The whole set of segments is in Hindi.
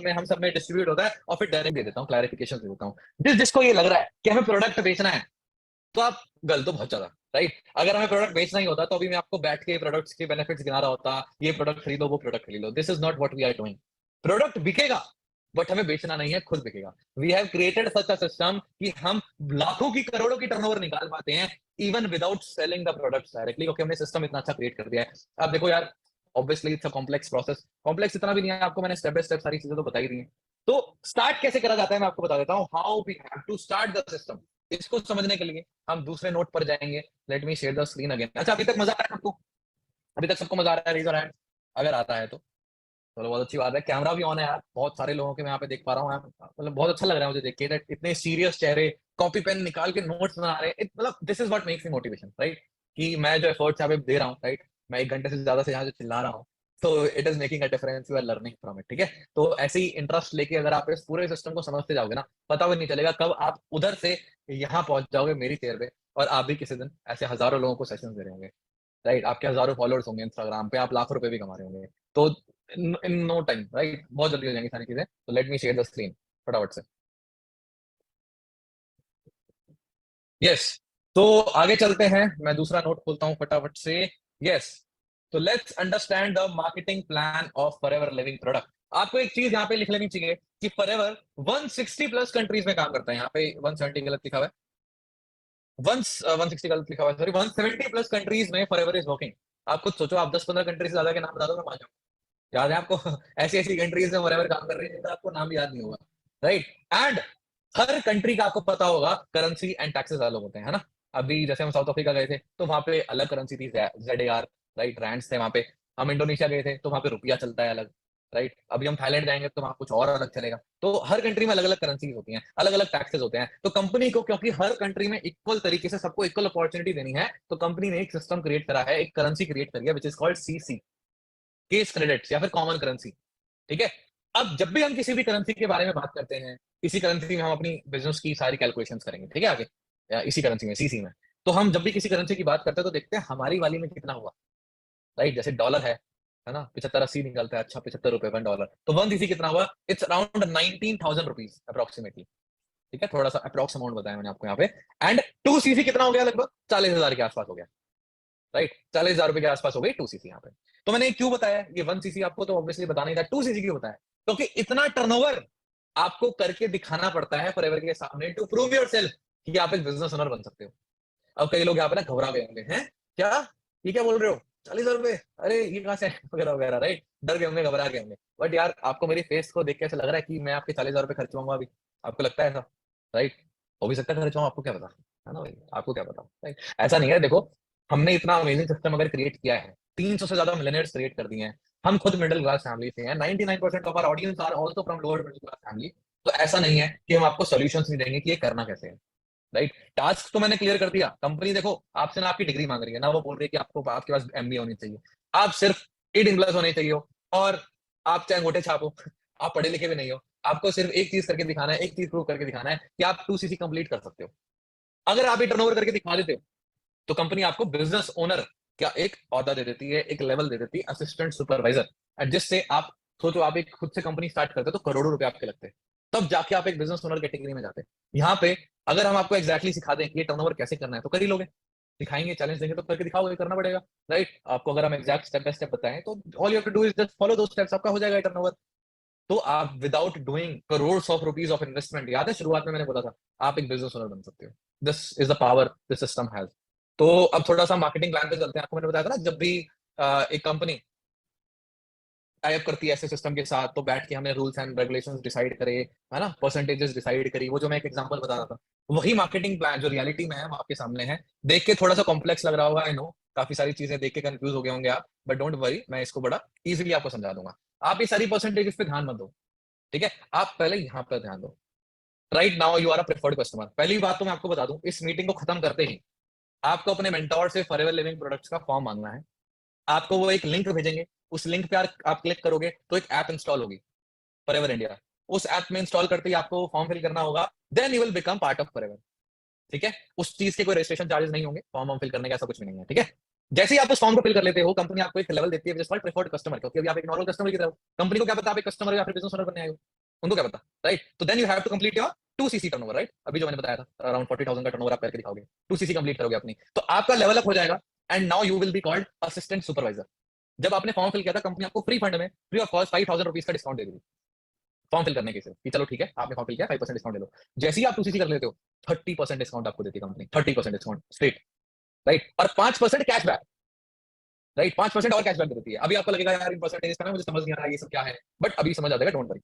में, हम सब में डिस्ट्रीब्यूट होता है, और फिर डायरेक्ट दे देता हूँ, क्लैरिफिकेशन दे देता हूँ। जिसको ये लग रहा है कि हमें प्रोडक्ट बेचना है, तो आप गलत हो बहुत ज्यादा, राइट। अगर हमें प्रोडक्ट बेचना ही होता तो अभी मैं आपको बैठ के प्रोडक्ट्स के बेनिफिट्स गिना रहा होता, ये प्रोडक्ट खरीदो, वो प्रोडक्ट खरीदो। This is not what we are doing. Product बिकेगा, बट हमें बेचना नहीं है, खुद बिकेगा। We have created such a system कि हम लाखों की, करोड़ों की टर्नओवर निकाल पाते हैं even without selling the products directly, क्योंकि हमने सिस्टम इतना अच्छा क्रिएट कर दिया है। अब देखो यार, obviously it's a complex process. Complex इतना भी नहीं है, आपको मैंने स्टेप बाय स्टेप सारी चीजें तो बता ही दी हैं। तो स्टार्ट कैसे करा जाता है मैं आपको बता देता हूँ, how we have to start the system. इसको समझने के लिए हम दूसरे नोट पर जाएंगे। Let me share the screen again. अच्छा, अभी तक मजा आ रहा है सबको? अभी तक सबको मजा आ रहा है? रेज योर हैंड अगर आता है तो। चलो, बहुत अच्छी बात है। कैमरा भी ऑन है यार, बहुत सारे लोगों के मैं यहाँ पे देख पा रहा हूँ यार। मतलब बहुत अच्छा लग रहा है मुझे देख के that इतने सीरियस चेहरे, कॉपी पेन निकाल के नोट्स बना रहे हैं। मतलब this is what makes me motivation, right. कि मैं जो एफर्ट्स यहाँ पे दे रहा हूँ, राइट, मैं 1 घंटे से ज्यादा से यहाँ जो चिल्ला रहा हूँ, तो it is making a difference, you are learning from it, ठीक है। तो ऐसे ही इंटरेस्ट लेके अगर आप इस पूरे सिस्टम को समझते जाओगे ना, पता भी नहीं चलेगा कब आप उधर से यहाँ पहुंच जाओगे मेरी चेयर पे, और आप भी किसी दिन ऐसे हजारों लोगों को सेशन दे रहे होंगे, राइट। आपके हजारों फॉलोअर्स होंगे इंस्टाग्राम पे, आप लाखों रुपए भी कमा रहे होंगे। तो इन नो टाइम, राइट, बहुत जल्दी हो जाएंगी सारी चीजें। तो late me share the screen फटाफट से। यस, तो आगे चलते हैं, मैं दूसरा नोट खोलता हूँ फटाफट से। यस, तो let's understand the marketing plan of forever living product. आपको एक चीज यहाँ पे लिख लेनी चाहिए कि फॉरएवर 160 प्लस कंट्रीज में काम करता है। यहाँ पे 170 गलत लिखा हुआ है, वन 160 गलत लिखा हुआ है, सॉरी, 170 प्लस कंट्रीज में फॉरएवर इज वर्किंग। आप खुद सोचो, आप 10-15 कंट्री से ज्यादा के नाम बता दो, मैं मान जाऊँ। याद है आपको? ऐसी ऐसी कंट्रीज में फॉरएवर काम कर रही है जिनका आपको नाम याद नहीं होगा, राइट। एंड हर कंट्री का आपको पता होगा करेंसी एंड टैक्सेस अलग होते हैं, है ना। अभी जैसे हम साउथ अफ्रीका गए थे तो वहां पे अलग करेंसी थी, ZAR, राइट, रैंड्स थे वहां पे। हम इंडोनेशिया गए थे तो वहां पे रुपया चलता है अलग, राइट। अभी हम थाईलैंड जाएंगे तो वहां कुछ और अलग चलेगा। तो हर कंट्री में अलग अलग करेंसीज होती हैं, अलग अलग टैक्सेस होते हैं। तो कंपनी को, क्योंकि हर कंट्री में इक्वल तरीके से सबको इक्वल अपॉर्चुनिटी देनी है, तो कंपनी ने एक सिस्टम क्रिएट करा है, एक करेंसी क्रिएट करी है, which is called CC, case credits या फिर कॉमन करेंसी, ठीक है। अब जब भी हम किसी भी करेंसी के बारे में बात करते हैं, इसी करेंसी में हम अपनी बिजनेस की सारी कैलकुलेशंस करेंगे, ठीक है, आगे या इसी करेंसी में, CC में। तो हम जब भी किसी करेंसी की बात करते हैं तो देखते हैं हमारी वाली में कितना हुआ, राइट। जैसे डॉलर है ना, 75-80 निकलता है, अच्छा, 75 रुपए $1। तो 1 CC कितना हुआ? इट्स अराउंड 19,000 रुपीज अप्रोक्सीमेटली, ठीक है। थोड़ा सा अप्रोक्स अमाउंट बताया मैंने आपको यहाँ पे। एंड 2 CC कितना हो गया? लगभग 40,000 के आसपास हो गया, राइट। 40,000 रुपए के आसपास हो गई 2 CC यहाँ पे। तो मैंने क्यों बताया ये 1 CC आपको, तो ऑब्वियसली बताना ही था। 2 CC क्यों बताया? क्योंकि इतना टर्नओवर आपको करके दिखाना पड़ता है फॉरएवर के सामने, टू प्रूव योर सेल्फ कि आप एक बिजनेस ओनर बन सकते हो। अब कई लोग यहाँ पे ना घबरा गए होंगे, हैं क्या, ये क्या बोल रहे हो, 40,000 रुपए, अरे ये कहाँ से वगैरह वगैरह, राइट। डर गए होंगे, घबरा गए होंगे। बट यार, आपको मेरी फेस को देख के ऐसा लग रहा है कि मैं आपके 40,000 रुपए खर्चवाऊंगा अभी? आपको लगता है ऐसा? राइट। हो भी सकता है खर्चवाऊं, आपको क्या पता, है ना भाई, आपको क्या पता, राइट। ऐसा नहीं है, देखो, हमने इतना अमेजिंग सिस्टम अगर क्रिएट किया है, 300 से ज्यादा मिलियनर्स क्रिएट कर दिए हैं। हम खुद मिडिल क्लास फैमिली से हैं, 99% of our audience are also from lower middle class family. तो ऐसा नहीं है कि हम आपको सॉल्यूशंस नहीं देंगे कि ये करना कैसे है, राइट। टास्क तो मैंने क्लियर कर दिया। कंपनी देखो आपसे ना आपकी डिग्री मांग रही है ना, वो बोल रही है कि आपको, आपके पास MBA होनी चाहिए, आप सिर्फ 18+ होने चाहिए हो, और आप चाहे अंगूठे छापो, आप पढ़े लिखे भी नहीं हो, आपको सिर्फ एक चीज करके दिखाना है, एक चीज प्रूव करके दिखाना है कि आप 2 CC कंप्लीट कर सकते हो। अगर आप ये टर्नओवर करके दिखा देते हो, तो कंपनी आपको बिजनेस ओनर का एक औहदा दे देती है, एक लेवल दे देती है, असिस्टेंट सुपरवाइजर। और जिससे आप सोचो, आप एक खुद से कंपनी स्टार्ट करते हो तो करोड़ों रुपए आपके लगते हैं, तब जाके आप एक बिजनेस ओनर कैटेगरी में जाते हैं। यहाँ पे अगर हम आपको एक्जैक्टली सिखा दें कि ये टर्नओवर कैसे करना है, तो कर ही लोगे। दिखाएंगे, चैलेंज देंगे तो करके दिखाओगे, करना पड़ेगा, राइट। आपको अगर हम एक्जैक्ट स्टेप बाय स्टेप बताएं तो all you have to do is just follow दो स्टेप्स, आपका हो जाएगा टर्नओवर। तो आप without doing crore of rupees of investment, याद है शुरुआत में मैंने बोला था, आप एक बिजनेस ओनर बन सकते हो। This is the power this system has. तो अब थोड़ा सा मार्केटिंग प्लान पे चलते हैं। आपको मैंने बताया था ना, जब भी एक कंपनी टाइप करती है ऐसे सिस्टम के साथ, तो बैठ के हमने रूल्स एंड रेगुलेशंस डिसाइड करे, है ना, परसेंटेजेस डिसाइड करी, वो जो मैं एक एग्जांपल बता रहा था, वही मार्केटिंग प्लान जो रियलिटी में है वो आपके सामने है। देख के थोड़ा सा कॉम्प्लेक्स लग रहा होगा, आई नो, काफी सारी चीजें देख के कंफ्यूज हो गए होंगे आप, बट डोंट वरी, मैं इसको बड़ा इजीली आपको समझा दूंगा। आप ये सारी परसेंटेजेस पे ध्यान मत दो, ठीक है, आप पहले यहाँ पर ध्यान दो। Right now you are a preferred customer. पहली बात तो मैं आपको बता दूं, इस मीटिंग को खत्म करते ही आपको अपने मेंटोर से फॉरएवर लिविंग प्रोडक्ट्स का फॉर्म मांगना है। आपको वो एक लिंक भेजेंगे, उस लिंक पे आप क्लिक करोगे तो एक ऐप इंस्टॉल होगी, फॉरएवर इंडिया। उस ऐप में इंस्टॉल करते ही आपको फॉर्म फिल करना होगा, then you will become part of Forever, ठीक है। उस चीज के कोई रजिस्ट्रेशन चार्जेस नहीं होंगे, फॉर्म फिल करने का ऐसा कुछ भी नहीं है, ठीक है। जैसे ही आप उस फॉर्म को फिल कर लेते हो, कंपनी आपको एक लेवल देती है जिसको प्रेफर्ड कस्टमर, क्योंकि अभी आप एक नॉर्मल कस्टमर की तरह हो, कंपनी को क्या पता आप एक कस्टमर हो या फिर बिजनेस ओनर बनने आए हो, उनको क्या पता, राइट? तो then you have to complete your 2 CC turnover, right? अभी जो मैंने बताया था अराउंड 40,000 का टर्नओवर आप करके दिखाओगे, 2 सीसी कंप्लीट करोगे अपनी, तो आपका लेवल अप हो जाएगा and now you will be called assistant supervisor. जब आपने फॉर्म फिल किया था, कंपनी आपको फ्री फंड में फ्री ऑफ कॉस्ट 5,000 रुपीज का डिस्काउंट दे दी फॉर्म फिल करने के सिर्फ, कि चलो ठीक है आपने फॉर्म फिल किया 5% डिस्काउंट ले लो। जैसे ही आप 2 सीसी कर लेते हो, 30% डिस्काउंट आपको देती है कंपनी, 30% डिस्काउंट स्ट्रेट, राइट? और 5% कैशबैक, राइट? 5% और कैशबैक देती है। अभी आपको लगेगा यार इन परसेंटेज का ना मुझे समझ नहीं आ रहा है ये सब क्या है, बट अभी समझ आ जाएगा, डोंट वरी।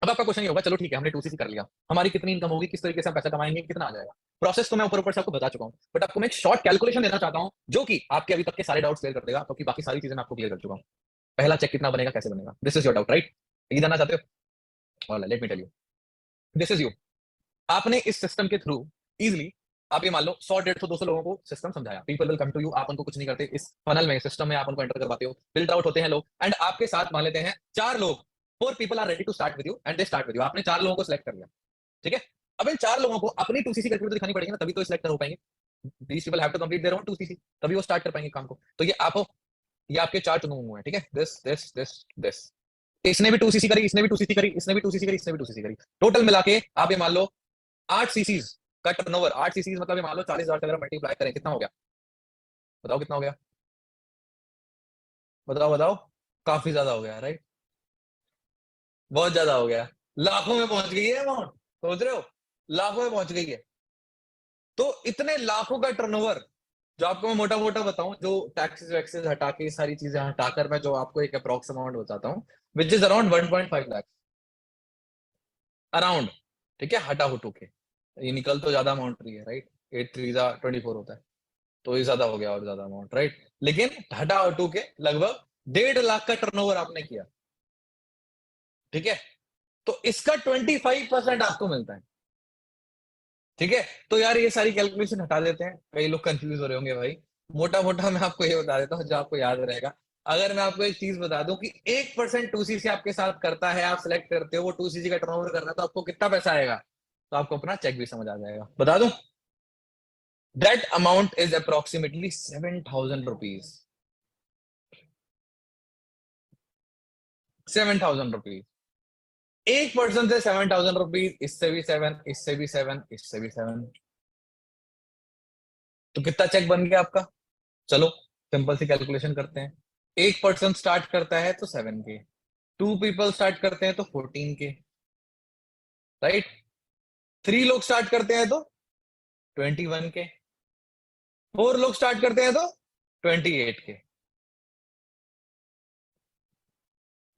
अब आपका क्वेश्चन ये होगा, चलो ठीक है हमने 2 सीसी कर लिया, हमारी कितनी इनकम होगी, किस तरीके से हम पैसा कमाएंगे, कितना आ जाएगा? प्रोसेस तो मैं ऊपर ऊपर से आपको बता चुका हूँ, बट आपको मैं एक शॉर्ट कैलकुलेशन देना चाहता हूँ जो कि आपके अभी तक के सारे डाउट्स क्लियर कर देगा, क्योंकि बाकी सारी चीजें मैं आपको क्लियर कर चुका हूँ। पहला चेक कितना बनेगा, कैसे बनेगा, this is your doubt, right? ये जानना चाहते हो? Let me tell you, this is you. आपने इस सिस्टम के थ्रू इजिली, आप ये मान लो 100 150 200 लोगों को सिस्टम समझाया, people will come to you, आप उनको कुछ नहीं करते, इस फनल में सिस्टम में आप उनको एंटर करवाते हो, फिल्टर आउट होते हैं लोग, एंड आपके साथ मान लेते हैं 4 लोग, 4 people are ready to start with you and they start with you, आपने 4 लोगों को सिलेक्ट कर लिया, ठीक है? अब इन 4 लोगों को अपनी 2 सीसी करके तो दिखानी पड़ेगी ना, तभी तो सिलेक्ट हो पाएंगे। These people have to complete their own 2 CC, तभी वो स्टार्ट कर पाएंगे काम को। तो ये आप हो, ये आपके 4 चुने हुए हैं, ठीक है? दिस इसने भी 2 सीसी करी, इसने भी 2 सीसी करी, इसने भी 2 सीसी करी, इसने भी 2 सीसी करी, टोटल मिला के आप ये मान लो 8 सीसीज का टर्नओवर। 8 सीसीज मतलब ये मान लो 40,000 से अगर मल्टीप्लाई करें कितना हो गया, बताओ कितना हो गया, बताओ बताओ, काफी ज्यादा हो गया, राइट? बहुत ज्यादा हो गया, लाखों में पहुंच गई है अमाउंट, सोच रहे हो? लाखों में पहुंच गई है। तो इतने लाखों का टर्नओवर, जो आपको मैं मोटा मोटा बताऊं, जो टैक्सेस वैक्सेस हटा के सारी चीजें हटाकर मैं जो आपको एक अप्रॉक्स अमाउंट बताता हूँ, which is around 1.5 lakh around, ठीक है? हटा हुटू के, ये निकल तो ज्यादा अमाउंट रही है, राइट? 8 3 24 होता है, तो ये ज्यादा हो गया और ज्यादा अमाउंट, राइट? लेकिन हटा हटू के लगभग 1.5 लाख का टर्नओवर आपने किया, ठीक है? तो इसका 25% आपको मिलता है, ठीक है? तो यार ये सारी कैलकुलेशन हटा देते हैं, कई लोग कंफ्यूज हो रहे होंगे भाई, मोटा मोटा मैं आपको ये बता देता हूँ जो आपको याद रहेगा। अगर मैं आपको एक चीज बता दूं कि 1% 2 सीसी आपके साथ करता है, आप सिलेक्ट करते हो, वो 2 सीसी का टर्नओवर कर रहा है, तो आपको कितना पैसा आएगा? तो आपको अपना चेक भी समझ आ जाएगा, बता दूं। That amount is approximately 7,000 rupees, 7,000 rupees. 1% से 7,000 रुपीज, इससे भी 7, इससे भी 7, इससे भी 7, तो कितना चेक बन गया आपका? चलो सिंपल सी कैलकुलेशन करते हैं। 1 पर्सन स्टार्ट करता है तो 7 के, 2 पीपल स्टार्ट करते हैं तो 14 के, राइट? 3 लोग स्टार्ट करते हैं तो 21 के, 4 लोग स्टार्ट करते हैं तो 28 के।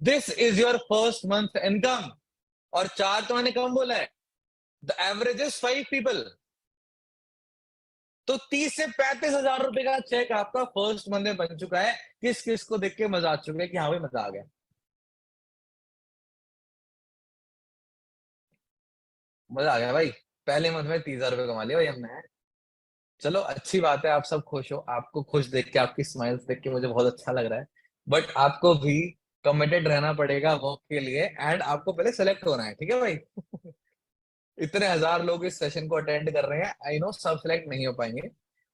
This is your first month income. और 4 तो मैंने कम बोला है, द एवरेज इज 5 पीपल, तो 30 से 35 हजार रुपए का चेक आपका फर्स्ट मंथ में बन चुका है। किस किस को देख के मजा आ चुका है कि हाँ भाई मजा आ गया? मजा आ गया भाई, पहले मंथ में 30,000 रुपए कमा लिया भाई हमने। चलो अच्छी बात है, आप सब खुश हो, आपको खुश देख के, आपकी स्माइल्स देख के मुझे बहुत अच्छा लग रहा है, बट आपको भी कमिटेड रहना पड़ेगा वर्क के लिए, एंड आपको पहले सेलेक्ट होना है, ठीक है भाई? इतने हजार लोग इस सेशन को अटेंड कर रहे हैं, आई नो सब सिलेक्ट नहीं हो पाएंगे,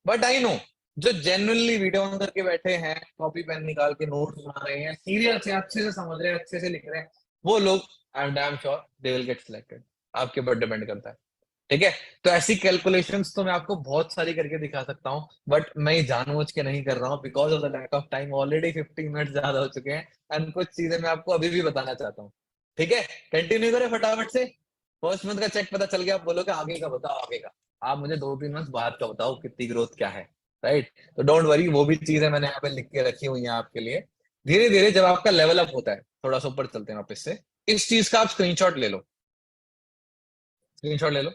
बट आई नो जो जेन्युइनली वीडियो ऑन करके बैठे हैं, कॉपी पेन निकाल के नोट्स बना रहे हैं, सीरियस से अच्छे से समझ रहे हैं, अच्छे से लिख रहे हैं, वो लोग I am damn sure they will get selected. आपके ऊपर डिपेंड करता है, ठीक है? तो ऐसी कैलकुलेशंस तो मैं आपको बहुत सारी करके दिखा सकता हूँ, बट मैं ये जानबूझ के नहीं कर रहा हूँ, because of the lack of time, already 15 minute ज्यादा हो चुके हैं, एंड कुछ चीजें मैं आपको अभी भी बताना चाहता हूँ, ठीक है? कंटिन्यू करें फटाफट से। फर्स्ट मंथ का चेक पता चल गया, आप बोलोगे आगे का बताओ, आगे का आप मुझे 2 3 मंथ बाद का बताओ कितनी ग्रोथ क्या है, राइट? तो डोंट वरी, वो भी चीजें मैंने यहाँ पे लिख के रखी हुई है आपके लिए। धीरे धीरे जब आपका लेवल अप होता है, थोड़ा सा ऊपर चलते हैं वापस से, इस चीज का आप स्क्रीनशॉट ले लो, स्क्रीनशॉट ले लो।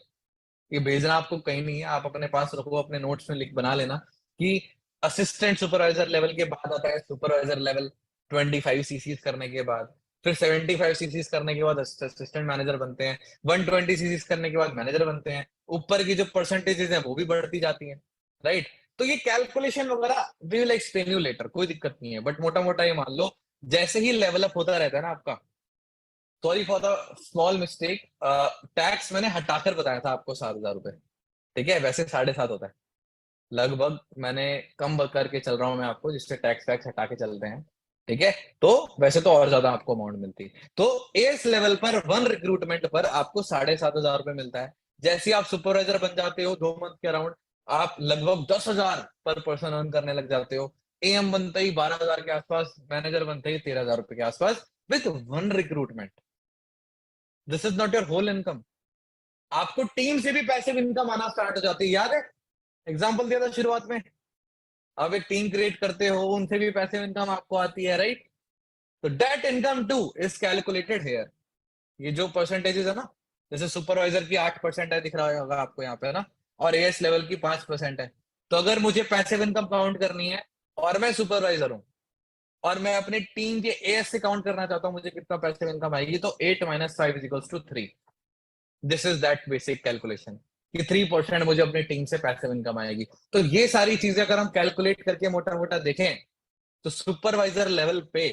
ये भेजना आपको कहीं नहीं है, आप अपने पास रखो, अपने नोट्स में लिख बना लेना कि असिस्टेंट सुपरवाइजर लेवल के बाद आता है सुपरवाइजर लेवल, 25 सीसीज करने के बाद, फिर 75 सीसीज करने के बाद असिस्टेंट मैनेजर बनते हैं, 120 सीसीज करने के बाद मैनेजर बनते हैं, ऊपर की जो परसेंटेजेस है वो भी बढ़ती जाती हैं, राइट? तो ये कैलकुलेशन वगैरह we will explain you later, कोई दिक्कत नहीं है, बट मोटा मोटा ये मान लो, जैसे ही लेवल अप होता रहता है ना आपका, sorry for the small mistake, tax मैंने हटाकर बताया था आपको 7,000 रुपए, ठीक है? वैसे 7.5 होता है, लगभग मैंने कम करके चल रहा हूँ मैं आपको, जिससे टैक्स वैक्स हटा के चलते हैं, ठीक है। तो वैसे तो और ज्यादा आपको अमाउंट मिलती है। तो एस लेवल पर वन रिक्रूटमेंट पर आपको 7,500 रुपये मिलता है। जैसे ही आप सुपरवाइजर बन जाते हो 2 मंथ के अराउंड, आप लगभग 10,000 पर पर्सन अर्न करने लग जाते हो। एएम बनते ही 12,000 के आसपास, मैनेजर बनते ही 13,000 रुपए के आसपास, with one recruitment. This is not your whole income. आपको टीम से भी पैसिव इनकम आना स्टार्ट हो जाती है, याद है एग्जाम्पल दिया था शुरुआत में। आप एक टीम क्रिएट करते हो, उनसे भी पैसिव इनकम आपको आती है, राइट। तो that income too is calculated here. ये जो परसेंटेजेस है ना, जैसे सुपरवाइजर की 8% है, दिख रहा होगा आपको यहाँ पे ना, और एएस लेवल की 5% है। तो अगर मुझे पैसिव इनकम काउंट करनी है और मैं सुपरवाइजर हूँ, और मैं अपनी टीम के एएस से काउंट करना चाहता हूँ मुझे कितना पैसिव इनकम आएगी, तो 8 - 5 = 3। This is that basic calculation कि 3% मुझे अपनी टीम से पैसिव इनकम आएगी। तो ये सारी चीजें अगर हम कैलकुलेट करके मोटा मोटा देखें, तो सुपरवाइजर लेवल पे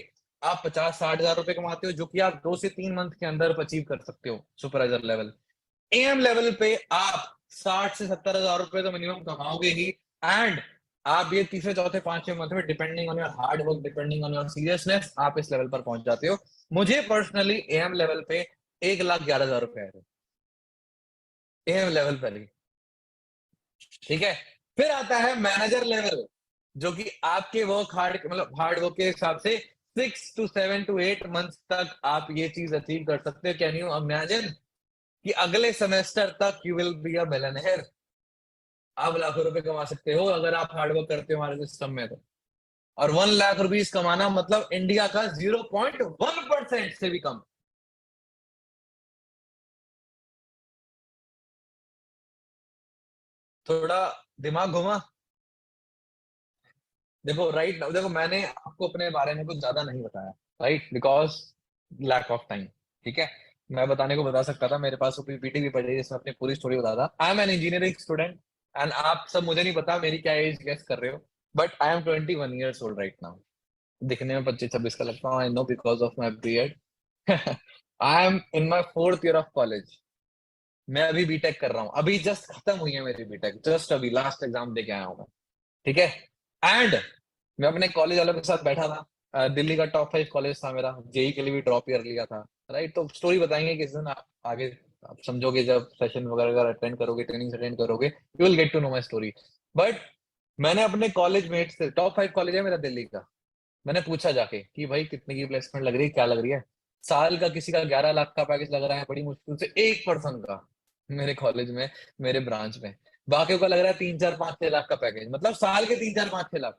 आप 50-60 हजार रुपए कमाते हो, जो कि आप 2 से 3 मंथ के अंदर अचीव कर सकते हो सुपरवाइजर लेवल। एएम लेवल पे आप 60 से 70 हजार रुपए तो मिनिमम कमाओगे ही। एंड आप ये तीसरे चौथे पांचवें मंथ में, depending on your hard work, depending on your seriousness, आप इस लेवल पर पहुंच जाते हो। मुझे पर्सनली एएम लेवल पे 1,11,000 रुपए आए थे, एएम लेवल पर ही, ठीक है। फिर आता है मैनेजर लेवल, जो कि आपके वर्क हार्ड, मतलब हार्ड वर्क के हिसाब से 6 to 7 to 8 मंथ तक आप ये चीज अचीव कर सकते हो। कैन यू इमेजिन कि अगले सेमेस्टर तक you will be a millionaire. आप लाखों रुपए कमा सकते हो अगर आप हार्डवर्क करते हो हमारे सिस्टम में तो। और 1 लाख रुपीज कमाना मतलब इंडिया का 0.1% से भी कम। थोड़ा दिमाग घुमा। देखो राइट, देखो मैंने आपको अपने बारे में कुछ ज्यादा नहीं बताया, right, because lack of time, ठीक है। मैं बताने को बता सकता था, मेरे पास पीपीटी भी पड़ी है जिसमें अपनी पूरी स्टोरी बता था। I am an engineering student, and आप सब मुझे नहीं पता मेरी क्या एज गेस कर रहे हो, but I am 21 years old right now. दिखने में 25-26 का लगता हूँ, I know, because of my BEd. I am in my 4th year of college. मैं अभी बीटेक कर रहा हूँ, अभी जस्ट खत्म हुई है मेरी बीटेक, जस्ट अभी लास्ट एग्जाम दे के आया हूँ मैं, ठीक है। एंड मैं अपने कॉलेज वालों के साथ बैठा था, दिल्ली का टॉप 5 कॉलेज था मेरा, जेई के लिए भी ड्रॉप ईयर लिया था, राइट। तो स्टोरी बताएंगे किस दिन, आप आगे आप समझोगे, जब सेशन वगैरह अगर अटेंड करोगे, ट्रेनिंग अटेंड करोगे, you will get to know my story. But मैंने अपने कॉलेज मेट से, टॉप 5 कॉलेज है मेरा दिल्ली का, मैंने पूछा जाके कि भाई कितने की प्लेसमेंट लग रही है, क्या लग रही है। साल का किसी का 11 लाख का पैकेज लग रहा है बड़ी मुश्किल से, एक पर्सन का, मेरे कॉलेज में, मेरे ब्रांच में। बाकियों का लग रहा है 3-4-5-6 लाख का पैकेज, मतलब साल के 3-4-5-6 लाख।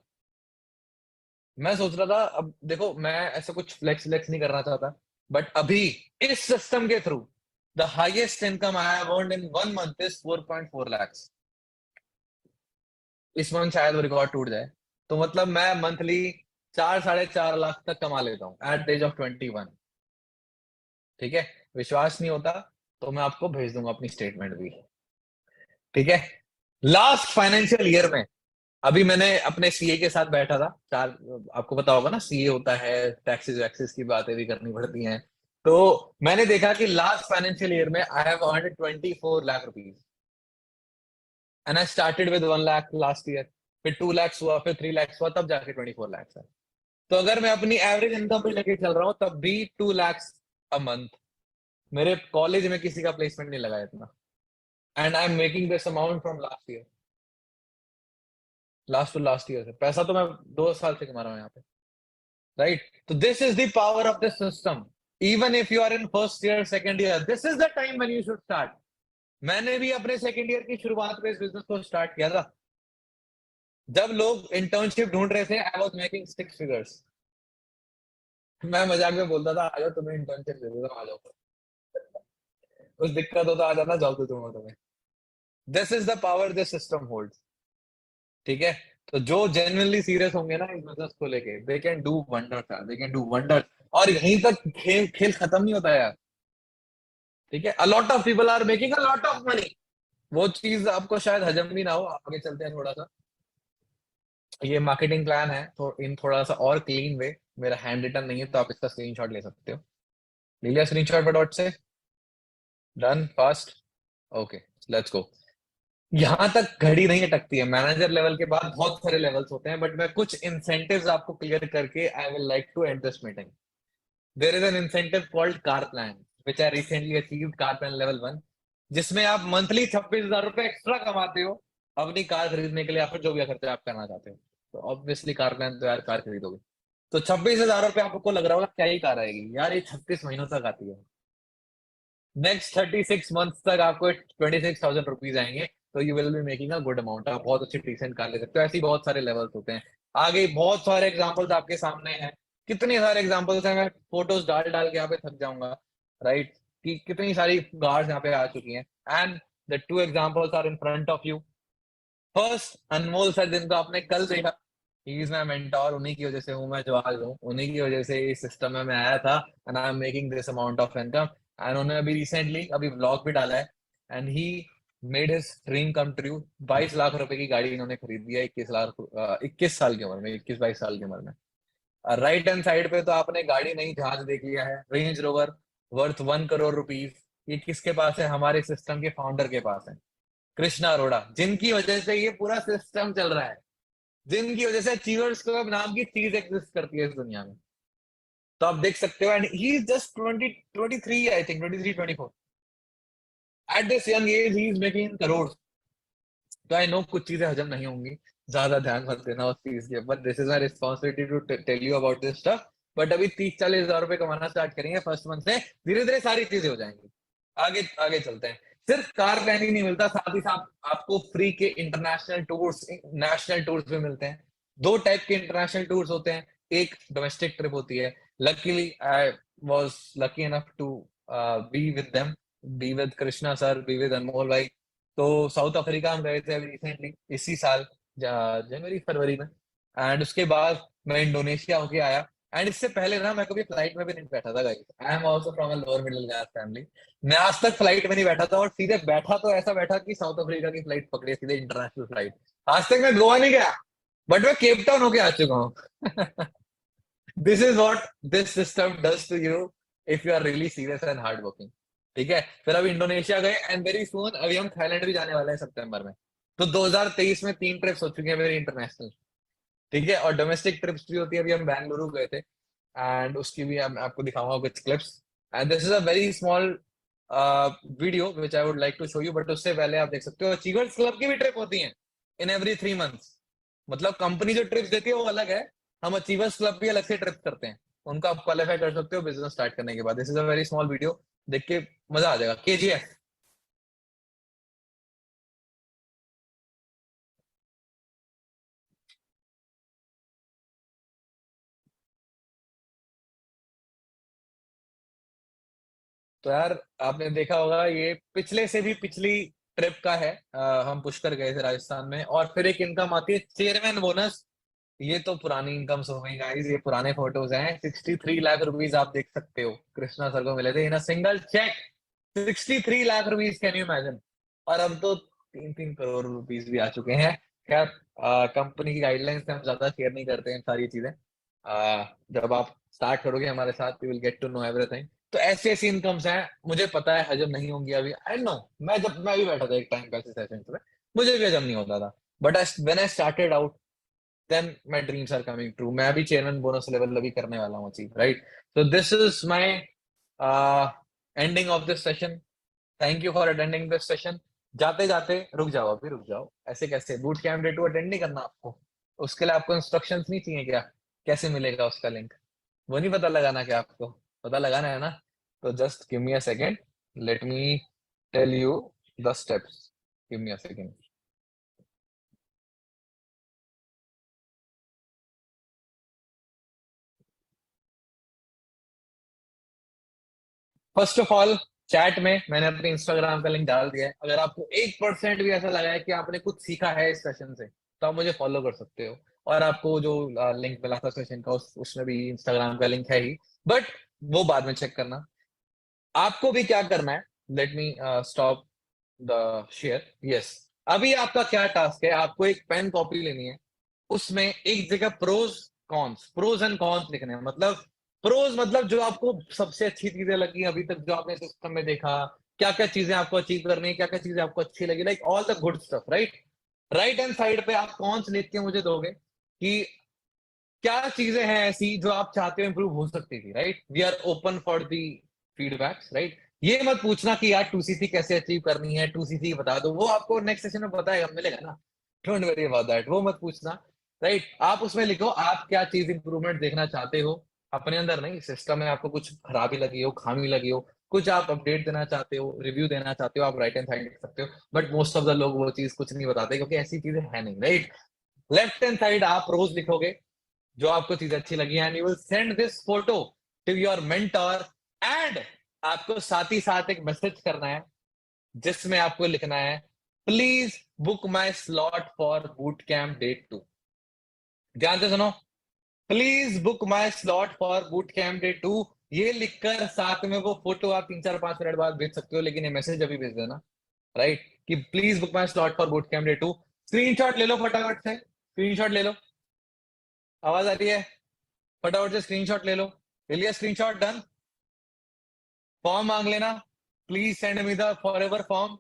मैं सोच रहा था, अब देखो मैं ऐसा कुछ फ्लेक्स फ्लेक्स नहीं करना चाहता, बट अभी इस सिस्टम के through the highest income I have earned in 1 month is 4.4 lakhs। इस मंथ शायद वो रिकॉर्ड टूट जाए, तो मतलब मैं मंथली 4-4.5 लाख तक कमा लेता हूँ एट द एज ऑफ 21, ठीक है। विश्वास नहीं होता तो मैं आपको भेज दूंगा अपनी स्टेटमेंट भी, ठीक है। लास्ट फाइनेंशियल ईयर में, अभी मैंने अपने सीए के साथ बैठा था चार, आपको पता होगा ना सीए होता है, टैक्सेस वैक्सेस की बातें भी करनी पड़ती हैं। तो मैंने देखा कि लास्ट फाइनेंशियल ईयर में I have earned 24 lakh rupees, and I started with 1 lakh last year, फिर 2 lakhs हुआ, फिर 3 lakhs हुआ, तब जाके 24 lakhs है। तो अगर मैं अपनी एवरेज इनकम पे लेके चल रहा हूँ तब भी 2 lakhs अ मंथ। मेरे कॉलेज में किसी का प्लेसमेंट नहीं लगा इतना, and I am making this amount from last year, last to last year से पैसा तो मैं 2 साल से कमा रहा हूँ यहाँ पे, राइट। तो this is the power of the system. Even if you are in first year second year, this is the time when you should start. मैंने भी अपने सेकंड ईयर की शुरुआत में इस बिजनेस को स्टार्ट किया था, जब लोग इंटर्नशिप ढूंढ रहे थे, आई वाज मेकिंग 6 फिगर्स। मैं मजाक में बोलता था, आ जाओ तुम्हें इंटर्नशिप दे देता हूं, आ जाओ, कुछ दिक्कत हो तो आ जाना, जॉब दे दूंगा तुम्हें। This is the power this system holds, ठीक है। तो जो जेन्युइनली सीरियस होंगे ना इस बिजनेस को लेके, दे कैन डू वंडर्स यार, दे कैन डू वंडर्स। और यहीं तक खेल खेल खत्म नहीं होता यार, ठीक है। A lot of people are making a lot of money. वो चीज आपको शायद हजम भी ना हो, आगे चलते हैं थोड़ा सा। ये मार्केटिंग प्लान है तो इन थोड़ा सा और क्लीन वे, मेरा हैंड रिटन नहीं है तो आप इसका स्क्रीनशॉट ले सकते हो। ले लिया स्क्रीनशॉट, बट से done fast, okay, let's go. यहां तक घड़ी नहीं अटकती है, मैनेजर लेवल के बाद बहुत सारे लेवल्स होते हैं, बट मैं कुछ इंसेंटिव्स आपको क्लियर करके I will like to end this meeting. There is an incentive called car plan which I recently achieved, car plan level 1, जिसमें आप मंथली 26,000 रुपए एक्स्ट्रा कमाते हो अपनी कार खरीदने के लिए, या फिर जो भी खर्चा आप करना चाहते हो। तो ऑब्वियसली कार प्लान तो यार कार खरीदोगे। तो 26,000 रुपए आपको लग रहा होगा क्या ही कार आएगी यार, ये 36 महीनों तक आती है। नेक्स्ट 36 मंथ्स तक आपको 26,000 रुपीज आएंगे। तो you will be making a good amount, आप बहुत अच्छी डिसेंट कार ले सकते हो। ऐसे ही बहुत सारे लेवल्स होते हैं। आगे बहुत सारे एग्जांपल्स आपके सामने हैं, कितने सारे एग्जांपल्स हैं, मैं फोटोज डाल डाल के यहाँ पे थक जाऊंगा, राइट? कि कितनी सारी कार्स यहाँ पे आ चुकी हैं। And the two examples are in front of you. First, Anmol sir, जिनको आपने कल देखा, ही इज माई मेंटोर। उन्हीं की वजह से हूँ मैं जो आज हूँ, उन्हीं की वजह से इस सिस्टम में मैं आया था, and I am making this amount of income. And उन्होंने अभी रिसेंटली अभी व्लॉग भी डाला है, and he made his dream come true. 22 lakh रुपए की गाड़ी इन्होंने खरीदी है 21 साल की उम्र में, 21-22 साल की उम्र में। राइट हैंड साइड पे तो आपने गाड़ी नहीं जहाज देख लिया है, range rover worth 1 crore rupees. ये किसके पास है? हमारे सिस्टम के फाउंडर के पास है, कृष्णा अरोड़ा, जिनकी वजह से ये पूरा सिस्टम चल रहा है, जिनकी वजह से अचीवर्स क्लब नाम की चीज एग्जिस्ट करती है इस दुनिया में। तो आप देख सकते हो, and he is just 23, I think 23-24। At this young age he is making crore. तो आई नो कुछ चीजें हजम नहीं होंगी, ज्यादा ध्यान मत देना उस चीज के ऊपर, this is my responsibility to tell you about this stuff. But अभी 30-40 हजार रुपए कमाना स्टार्ट करेंगे फर्स्ट मंथ से, धीरे धीरे सारी चीजें हो जाएंगी। आगे आगे चलते हैं। सिर्फ कार प्लान ही नहीं मिलता, साथ ही साथ आपको फ्री के इंटरनेशनल टूर्स, नेशनल टूर्स भी मिलते हैं। दो टाइप के इंटरनेशनल टूर्स होते हैं। एक डोमेस्टिक ट्रिप होती है, luckily I was lucky enough to be with them, be with Krishna sir, be with Anmol bhai. तो साउथ अफ्रीका हम गए थे अभी रिसेंटली, इसी साल जनवरी फरवरी में। एंड उसके बाद मैं इंडोनेशिया होके आया। एंड इससे पहले ना मैं कभी फ्लाइट में भी नहीं बैठा था guys, I am also from a lower middle class family. मैं आज तक फ्लाइट में नहीं बैठा था, और सीधे बैठा तो ऐसा बैठा कि साउथ अफ्रीका की फ्लाइट पकड़ी, सीधे इंटरनेशनल फ्लाइट। आज तक मैं गोवा नहीं गया, बट मैं केप टाउन होके आ चुका हूँ। This is what this system does to you if you are really serious and hard working. ठीक है, फिर अभी इंडोनेशिया गए, एंड वेरी सून अभी हम थाईलैंड भी जाने वाले हैं सितंबर में। तो 2023 में 3 ट्रिप्स हो चुकी हैं मेरी इंटरनेशनल। ठीक है, और डोमेस्टिक ट्रिप्स भी होती है। अभी हम बेंगलुरु गए थे, एंड उसकी भी मैं आपको दिखाऊंगा कुछ clips. And this is a very small video which I would like to show you, but उससे पहले आप देख सकते हो अचीवर्स क्लब की भी ट्रिप होती है इन एवरी 3 मंथ्स। मतलब कंपनी जो ट्रिप्स देती है वो अलग है, हम अचीवर्स क्लब भी अलग से ट्रिप करते हैं। उनको आप क्वालिफाई कर सकते हो बिजनेस स्टार्ट करने के बाद। This is a very small video, देख के मजा आ जाएगा। केजीएफ। तो यार आपने देखा होगा, ये पिछले से भी पिछली ट्रिप का है। हम पुष्कर गए थे राजस्थान में, और फिर एक इनकम आती है चेयरमैन बोनस। ये तो पुरानी इनकम्स हो गई गाइस, ये पुराने फोटोज हैं। 63 लाख रुपीज आप देख सकते हो कृष्णा सर को मिले थे in a single cheque. 63 lakh rupees, can you imagine? और अब तो 3-3 करोड़ रुपीज भी आ चुके हैं। खैर, कंपनी की गाइडलाइंस से हम ज्यादा शेयर नहीं करते हैं सारी चीजें। जब आप स्टार्ट करोगे हमारे साथ, you will get to know everything. तो ऐसी ऐसी इनकम्स हैं, मुझे पता है हजम नहीं होंगी अभी, आई नो। मैं भी बैठा था एक टाइम पे ऐसे सेशंस में, मुझे भी हजम नहीं होता था। But when I started out, then my dreams are coming true. मैं भी चेयरमैन बोनस लेवल अभी करने वाला हूँ achieve, right? So this is my ending of this session. Thank you for attending this session. जाते जाते रुक जाओ, अभी रुक जाओ, ऐसे कैसे? बूट कैंप डे 2 अटेंड नहीं करना आपको? उसके लिए आपको इंस्ट्रक्शंस नहीं चाहिए क्या? कैसे मिलेगा उसका लिंक? वो नहीं पता लगाना क्या आपको? पता लगाना है ना? तो just give me a second, let me tell you the steps. Give me a second. First of all, chat में मैंने अपने इंस्टाग्राम का लिंक डाल दिया है। अगर आपको 1% भी ऐसा लगा है कि आपने कुछ सीखा है इस सेशन से, तो आप मुझे फॉलो कर सकते हो। और आपको जो लिंक मिला था सेशन का, उसमें भी इंस्टाग्राम का लिंक है ही, बट वो बाद में चेक करना। आपको भी क्या करना है, let me stop the share. Yes, अभी आपका क्या टास्क है, आपको एक पेन कॉपी लेनी है। उसमें एक जगह प्रोज एंड कॉन्स लिखने हैं। मतलब प्रोज मतलब जो आपको सबसे अच्छी चीजें लगी अभी तक जो आपने सिस्टम में देखा, क्या क्या चीजें आपको अचीव करनी है, क्या क्या चीजें आपको अच्छी लगी, like all the good stuff, right. Right hand side पे आप कौन से लिख के मुझे दोगे कि क्या चीजें हैं ऐसी जो आप चाहते हो इंप्रूव हो सकती थी, right. We are open for the feedbacks, right. ये मत पूछना कि यार 2cc कैसे अचीव करनी है, 2cc बता दो, वो आपको नेक्स्ट सेशन में बताएगा, मिलेगा ना। डोंट वरी अबाउट दैट, वो मत पूछना, राइट। आप उसमें लिखो आप क्या चीज इंप्रूवमेंट देखना चाहते हो अपने अंदर, नहीं सिस्टम में आपको कुछ खराबी लगी हो, खामी लगी हो, कुछ आप अपडेट देना चाहते हो, रिव्यू देना चाहते हो, आप राइट हैंड साइड लिख सकते हो। बट मोस्ट ऑफ द लोग वो चीज कुछ नहीं बताते क्योंकि ऐसी चीजें है नहीं, राइट। लेफ्ट हैंड साइड आप रोज लिखोगे जो आपको चीज अच्छी लगी, and you will send this photo to your mentor. And आपको साथ ही साथ एक मैसेज करना है जिसमें आपको लिखना है, please book my slot for boot camp day 2। ध्यान से सुनो, please book my slot for boot camp day 2। ये लिखकर साथ में वो फोटो आप 3 4 5 मिनट बाद भेज सकते हो, लेकिन ये मैसेज अभी भेज देना, राइट, कि please book my slot for boot camp day 2। Screenshot ले लो फटाफट से, स्क्रीनशॉट ले लो, आवाज आ रही है, फटाफट से स्क्रीनशॉट ले लो। ले लिया स्क्रीनशॉट, डन। फॉर्म मांग लेना, please send me the Forever form,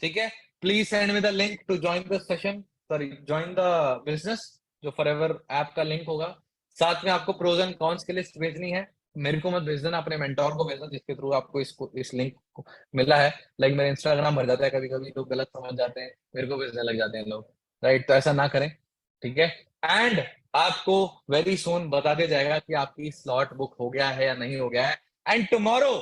ठीक है। Please send me the link to join the session, sorry join the business, जो फॉरएवर ऐप का लिंक होगा। साथ में आपको प्रोज एंड कॉन्स की लिस्ट भेजनी है, मेरे को मत भेज देना, अपने मेंटोर को भेजना जिसके थ्रू आपको इस लिंक को मिला है। लाइक मेरा इंस्टाग्राम भर जाता है कभी कभी, लोग गलत समझ जाते हैं, मेरे को भेजने लग जाते हैं लोग, राइट। तो ऐसा ना करें, ठीक है। एंड आपको वेरी सून बता दिया जाएगा कि आपकी स्लॉट बुक हो गया है या नहीं हो गया है। And tomorrow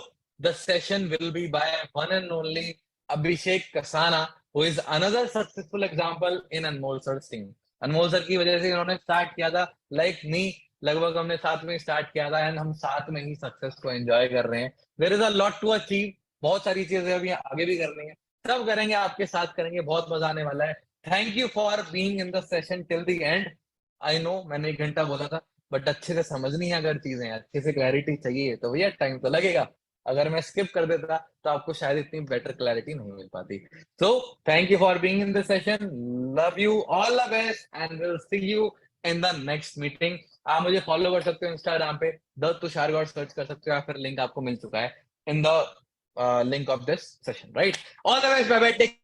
the session will be by one and only Abhishek Kasana, who is another successful example in Anmol sir team। Anmol sir की वजह से इन्होंने स्टार्ट किया था, लाइक मी, लगभग हमने साथ में स्टार्ट किया था, एंड हम साथ में ही सक्सेस को एंजॉय कर रहे हैं। There is a lot to achieve, बहुत सारी चीजें अभी आगे भी करनी है, सब करेंगे, आपके साथ करेंगे, बहुत मजा आने वाला है। Thank you for being in the session till the end. I know मैंने 1 घंटा बोला था, बट अच्छे से समझनी है अगर चीजें, अच्छे से क्लैरिटी चाहिए तो भैया टाइम तो लगेगा। अगर मैं स्किप कर देता तो आपको शायद इतनी बेटर क्लैरिटी नहीं मिल पाती। So thank you for being in this session, love you, all the best, and will see you in the next meeting. आप मुझे फॉलो कर सकते हो इंस्टाग्राम पे, द तुषार गौड़ सर्च कर सकते हो, या फिर लिंक आपको मिल चुका है in the link of this session, right. All the best, bye bye, take